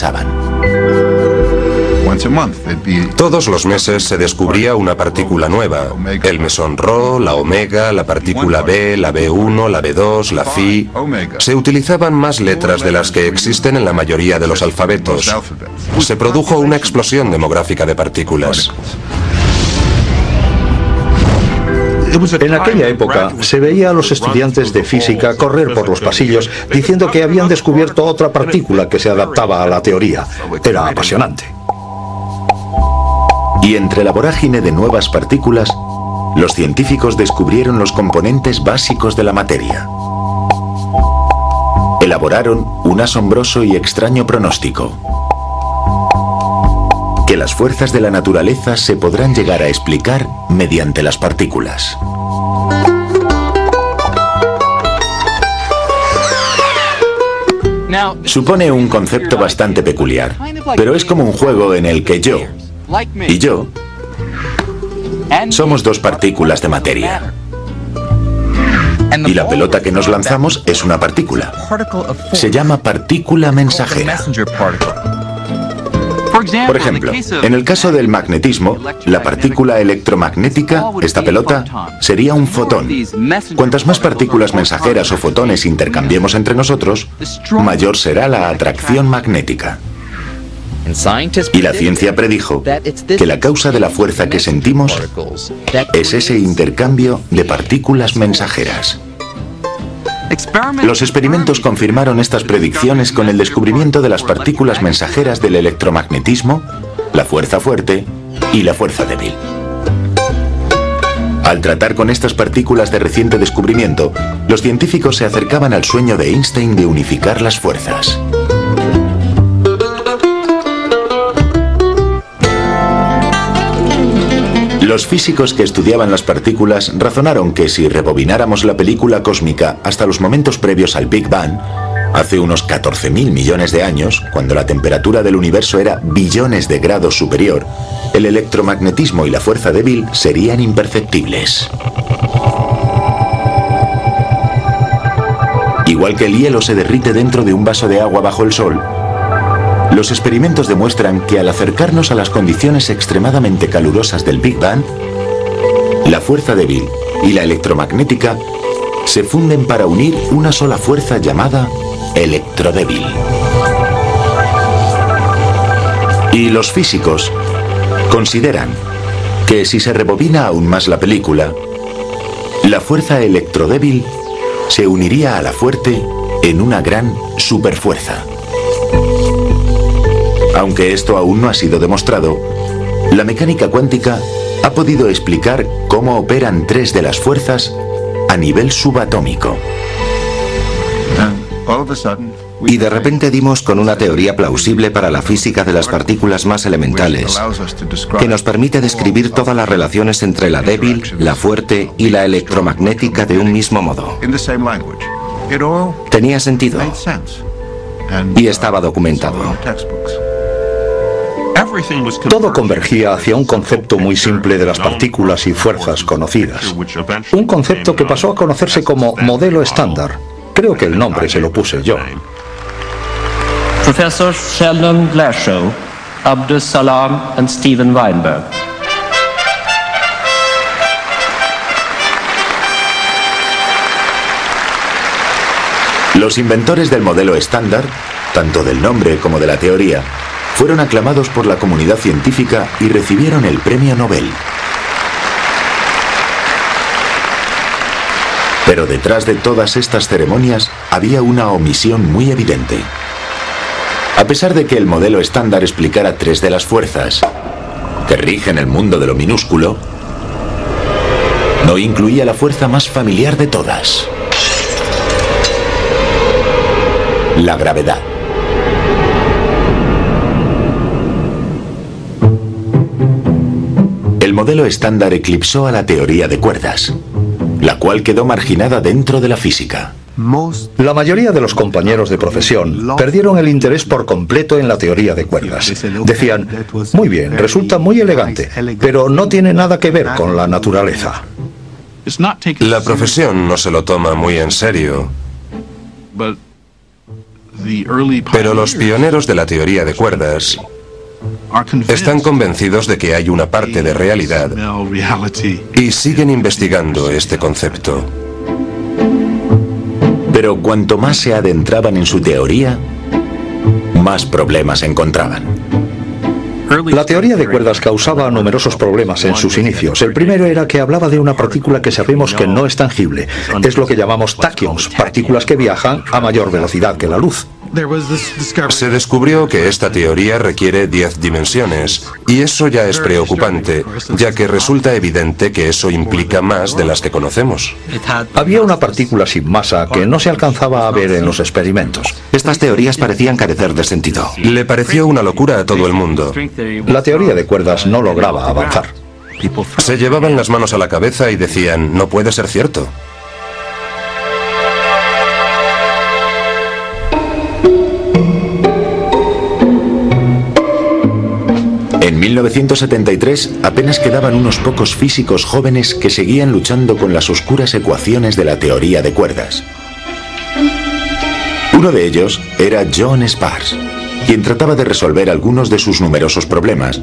marchaban. Todos los meses se descubría una partícula nueva, el mesón Rho, la omega, la partícula B, la B1, la B2, la Phi. Se utilizaban más letras de las que existen en la mayoría de los alfabetos. Se produjo una explosión demográfica de partículas. En aquella época se veía a los estudiantes de física correr por los pasillos diciendo que habían descubierto otra partícula que se adaptaba a la teoría. Era apasionante. Y entre la vorágine de nuevas partículas, los científicos descubrieron los componentes básicos de la materia. Elaboraron un asombroso y extraño pronóstico: que las fuerzas de la naturaleza se podrán llegar a explicar mediante las partículas. Supone un concepto bastante peculiar, pero es como un juego en el que yo y yo somos dos partículas de materia. Y la pelota que nos lanzamos es una partícula. Se llama partícula mensajera. Por ejemplo, en el caso del magnetismo, la partícula electromagnética, esta pelota, sería un fotón. Cuantas más partículas mensajeras o fotones intercambiemos entre nosotros, mayor será la atracción magnética. Y la ciencia predijo que la causa de la fuerza que sentimos es ese intercambio de partículas mensajeras. Los experimentos confirmaron estas predicciones con el descubrimiento de las partículas mensajeras del electromagnetismo, la fuerza fuerte y la fuerza débil. Al tratar con estas partículas de reciente descubrimiento, los científicos se acercaban al sueño de Einstein de unificar las fuerzas. Los físicos que estudiaban las partículas razonaron que si rebobináramos la película cósmica hasta los momentos previos al Big Bang, hace unos 14.000 millones de años, cuando la temperatura del universo era billones de grados superior, el electromagnetismo y la fuerza débil serían imperceptibles. Igual que el hielo se derrite dentro de un vaso de agua bajo el sol, los experimentos demuestran que al acercarnos a las condiciones extremadamente calurosas del Big Bang, la fuerza débil y la electromagnética se funden para unir una sola fuerza llamada electrodébil. Y los físicos consideran que si se rebobina aún más la película, la fuerza electrodébil se uniría a la fuerte en una gran superfuerza. Aunque esto aún no ha sido demostrado, la mecánica cuántica ha podido explicar cómo operan tres de las fuerzas a nivel subatómico. Y de repente dimos con una teoría plausible para la física de las partículas más elementales, que nos permite describir todas las relaciones entre la débil, la fuerte y la electromagnética de un mismo modo. Tenía sentido y estaba documentado. Todo convergía hacia un concepto muy simple de las partículas y fuerzas conocidas. Un concepto que pasó a conocerse como modelo estándar. Creo que el nombre se lo puse yo. Professor Sheldon Glashow, Abdus Salam and Steven Weinberg. Los inventores del modelo estándar, tanto del nombre como de la teoría, fueron aclamados por la comunidad científica y recibieron el premio Nobel. Pero detrás de todas estas ceremonias había una omisión muy evidente. A pesar de que el modelo estándar explicara tres de las fuerzas que rigen el mundo de lo minúsculo, no incluía la fuerza más familiar de todas: la gravedad. El modelo estándar eclipsó a la teoría de cuerdas, la cual quedó marginada dentro de la física. La mayoría de los compañeros de profesión perdieron el interés por completo en la teoría de cuerdas. Decían, muy bien, resulta muy elegante, pero no tiene nada que ver con la naturaleza. La profesión no se lo toma muy en serio. Pero los pioneros de la teoría de cuerdas están convencidos de que hay una parte de realidad y siguen investigando este concepto. Pero cuanto más se adentraban en su teoría, más problemas encontraban. La teoría de cuerdas causaba numerosos problemas en sus inicios. El primero era que hablaba de una partícula que sabemos que no es tangible. Es lo que llamamos taquions, partículas que viajan a mayor velocidad que la luz. Se descubrió que esta teoría requiere 10 dimensiones, y eso ya es preocupante, ya que resulta evidente que eso implica más de las que conocemos. Había una partícula sin masa que no se alcanzaba a ver en los experimentos. Estas teorías parecían carecer de sentido. Le pareció una locura a todo el mundo. La teoría de cuerdas no lograba avanzar. Se llevaban las manos a la cabeza y decían, no puede ser cierto. En 1973 apenas quedaban unos pocos físicos jóvenes que seguían luchando con las oscuras ecuaciones de la teoría de cuerdas. Uno de ellos era John Sparks, quien trataba de resolver algunos de sus numerosos problemas,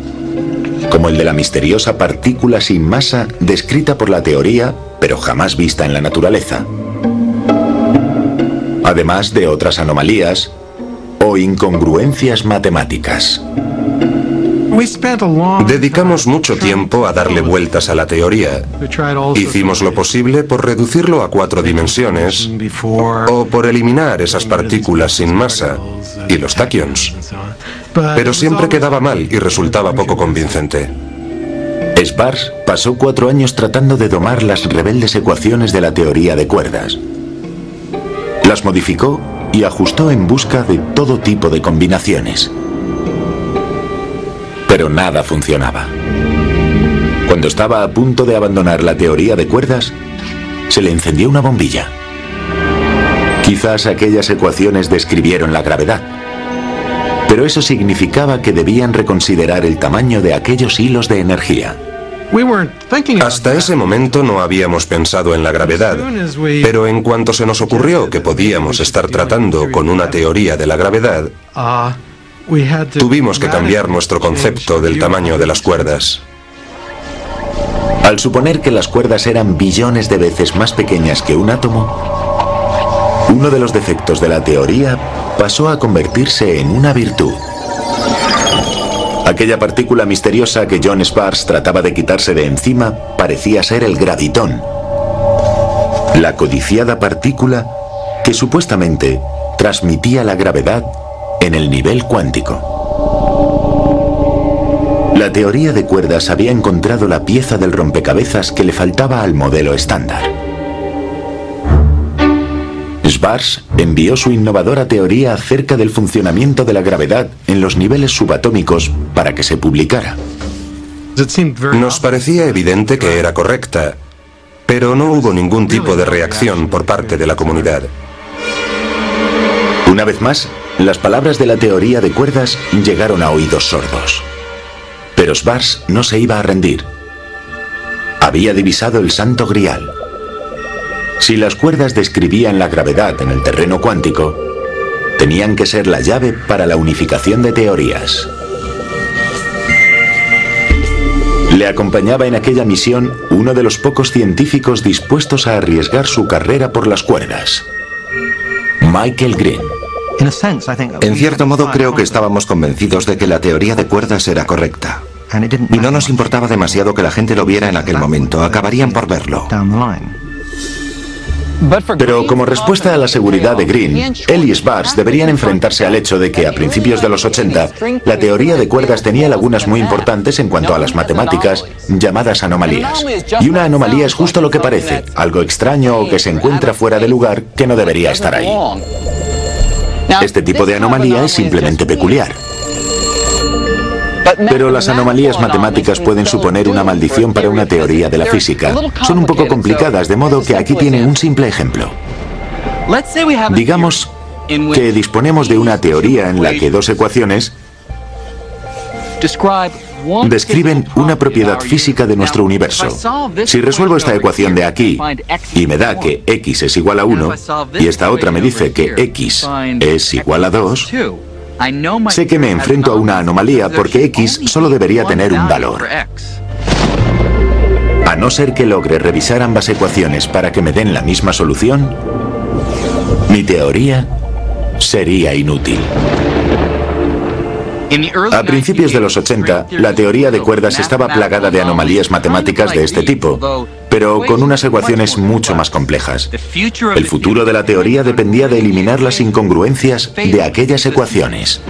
como el de la misteriosa partícula sin masa descrita por la teoría, pero jamás vista en la naturaleza. Además de otras anomalías o incongruencias matemáticas. Dedicamos mucho tiempo a darle vueltas a la teoría. Hicimos lo posible por reducirlo a 4 dimensiones o por eliminar esas partículas sin masa y los taquions. Pero siempre quedaba mal y resultaba poco convincente. Sparks pasó 4 años tratando de domar las rebeldes ecuaciones de la teoría de cuerdas. Las modificó y ajustó en busca de todo tipo de combinaciones. Pero nada funcionaba. Cuando estaba a punto de abandonar la teoría de cuerdas, se le encendió una bombilla. Quizás aquellas ecuaciones describieron la gravedad, pero eso significaba que debían reconsiderar el tamaño de aquellos hilos de energía. Hasta ese momento no habíamos pensado en la gravedad, pero en cuanto se nos ocurrió que podíamos estar tratando con una teoría de la gravedad, tuvimos que cambiar nuestro concepto del tamaño de las cuerdas. Al suponer que las cuerdas eran billones de veces más pequeñas que un átomo, uno de los defectos de la teoría pasó a convertirse en una virtud. Aquella partícula misteriosa que John Sparks trataba de quitarse de encima parecía ser el gravitón, la codiciada partícula que supuestamente transmitía la gravedad en el nivel cuántico. La teoría de cuerdas había encontrado la pieza del rompecabezas que le faltaba al modelo estándar. Sparks envió su innovadora teoría acerca del funcionamiento de la gravedad en los niveles subatómicos para que se publicara. Nos parecía evidente que era correcta, pero no hubo ningún tipo de reacción por parte de la comunidad. Una vez más, las palabras de la teoría de cuerdas llegaron a oídos sordos. Pero Sparks no se iba a rendir. Había divisado el santo grial. Si las cuerdas describían la gravedad en el terreno cuántico, tenían que ser la llave para la unificación de teorías. Le acompañaba en aquella misión uno de los pocos científicos dispuestos a arriesgar su carrera por las cuerdas, Michael Green. En cierto modo creo que estábamos convencidos de que la teoría de cuerdas era correcta. Y no nos importaba demasiado que la gente lo viera en aquel momento, acabarían por verlo. Pero como respuesta a la seguridad de Green, él y Sparks deberían enfrentarse al hecho de que a principios de los 80 la teoría de cuerdas tenía lagunas muy importantes en cuanto a las matemáticas, llamadas anomalías. Y una anomalía es justo lo que parece, algo extraño o que se encuentra fuera de lugar que no debería estar ahí. Este tipo de anomalía es simplemente peculiar. Pero las anomalías matemáticas pueden suponer una maldición para una teoría de la física. Son un poco complicadas, de modo que aquí tiene un simple ejemplo. Digamos que disponemos de una teoría en la que dos ecuaciones describen una propiedad física de nuestro universo. Si resuelvo esta ecuación de aquí y me da que x es igual a 1 y esta otra me dice que x es igual a 2, sé que me enfrento a una anomalía porque x solo debería tener un valor. A no ser que logre revisar ambas ecuaciones para que me den la misma solución, mi teoría sería inútil. A principios de los 80, la teoría de cuerdas estaba plagada de anomalías matemáticas de este tipo, pero con unas ecuaciones mucho más complejas. El futuro de la teoría dependía de eliminar las incongruencias de aquellas ecuaciones.